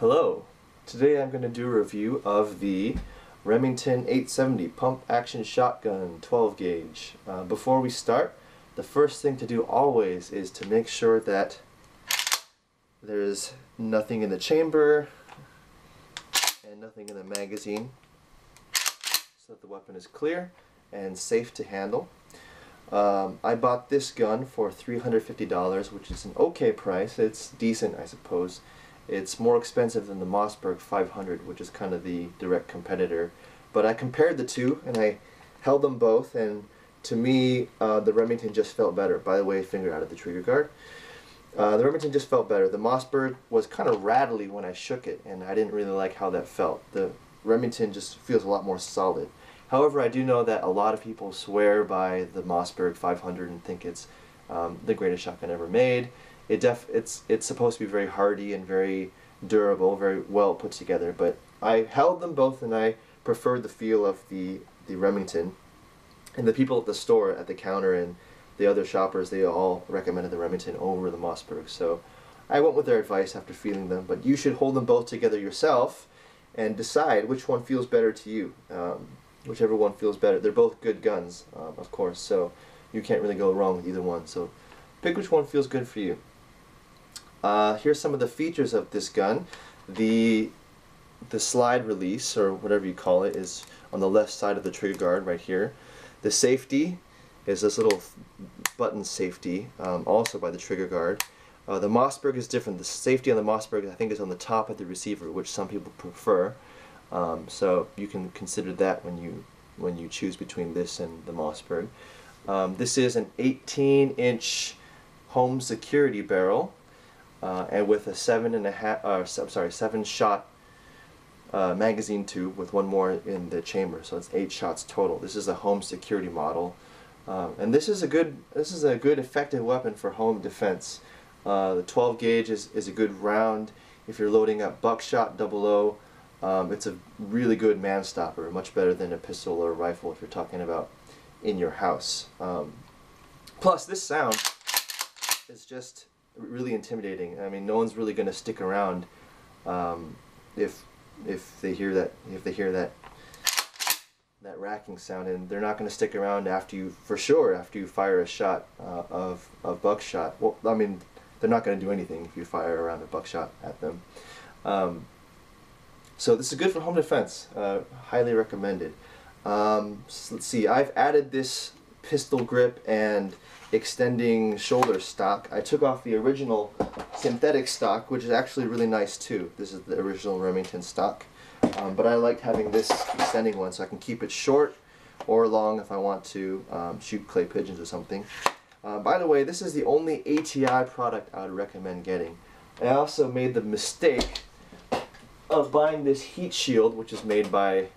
Hello, today I'm going to do a review of the Remington 870 pump action shotgun 12 gauge. Before we start, the first thing to do always is to make sure that there's nothing in the chamber and nothing in the magazine so that the weapon is clear and safe to handle. I bought this gun for $350, which is an okay price. It's decent, I suppose. It's more expensive than the Mossberg 500, which is kind of the direct competitor. But I compared the two, and I held them both, and to me, the Remington just felt better. By the way, finger out of the trigger guard. The Remington just felt better. The Mossberg was kind of rattly when I shook it, and I didn't really like how that felt. The Remington just feels a lot more solid. However, I do know that a lot of people swear by the Mossberg 500 and think it's the greatest shotgun ever made. It's supposed to be very hardy and very durable, very well put together. But I held them both, and I preferred the feel of the Remington. And the people at the store, at the counter, and the other shoppers, they all recommended the Remington over the Mossberg. So I went with their advice after feeling them. But you should hold them both together yourself and decide which one feels better to you. Whichever one feels better. They're both good guns, of course, so you can't really go wrong with either one. So pick which one feels good for you. Here's some of the features of this gun. The slide release, or whatever you call it, is on the left side of the trigger guard right here. The safety is this little button safety, also by the trigger guard. The Mossberg is different. The safety on the Mossberg, I think, is on the top of the receiver, which some people prefer. So you can consider that when you choose between this and the Mossberg. This is an 18-inch home security barrel, and with a 7-shot magazine tube with one more in the chamber, so it's 8 shots total. This is a home security model, and this is a good effective weapon for home defense. The 12 gauge is a good round if you're loading up buckshot 00. It's a really good man stopper, much better than a pistol or a rifle if you're talking about in your house. Plus, this sound is just really intimidating. I mean, no one's really going to stick around if they hear that racking sound, and they're not going to stick around after you fire a shot of buckshot. Well, I mean, they're not going to do anything if you fire around a buckshot at them. So this is good for home defense. Highly recommended. So let's see. I've added this pistol grip and extending shoulder stock. I took off the original synthetic stock, which is actually really nice too. This is the original Remington stock. But I liked having this extending one so I can keep it short or long if I want to shoot clay pigeons or something. By the way, this is the only ATI product I would recommend getting. I also made the mistake of buying this heat shield, which is made by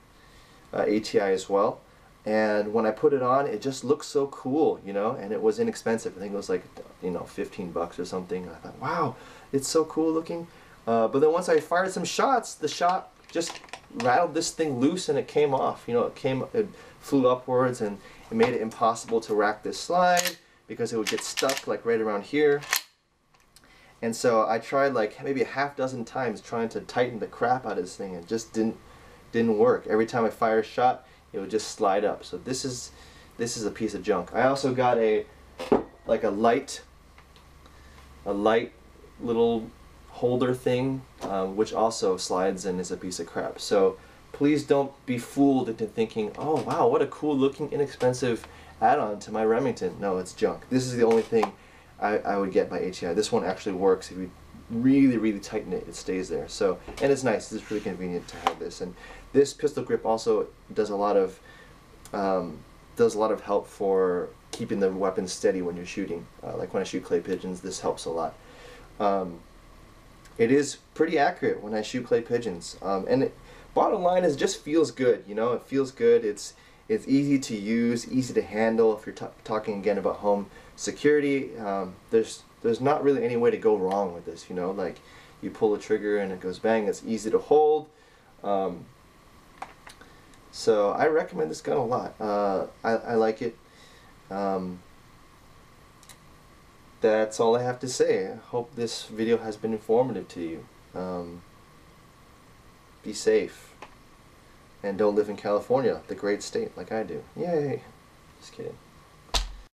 ATI as well, and when I put it on, it just looks so cool, you know, and it was inexpensive. I think it was like, you know, 15 bucks or something. And I thought, wow, it's so cool looking. But then once I fired some shots, the shot just rattled this thing loose and it came off. You know, it flew upwards, and it made it impossible to rack this slide because it would get stuck like right around here. And so I tried like maybe a half-dozen times trying to tighten the crap out of this thing, and it just didn't work. Every time I fire a shot, it would just slide up. So this is a piece of junk. I also got a light little holder thing, which also slides and is a piece of crap. So please don't be fooled into thinking, oh wow, what a cool looking inexpensive add-on to my Remington. No, it's junk. This is the only thing I would get by ATI. This one actually works. If you really tighten it, it stays there. So, and it's nice. It's really convenient to have this. And this pistol grip also does a lot of help for keeping the weapon steady when you're shooting. Like when I shoot clay pigeons, this helps a lot. It is pretty accurate when I shoot clay pigeons. And bottom line is, it just feels good. You know, it feels good. It's easy to use, easy to handle. If you're talking again about home security, there's not really any way to go wrong with this. You know, like you pull the trigger and it goes bang. It's easy to hold. So I recommend this gun a lot. I like it. That's all I have to say. I hope this video has been informative to you. be safe. And don't live in California, the great state, like I do. Yay! Just kidding.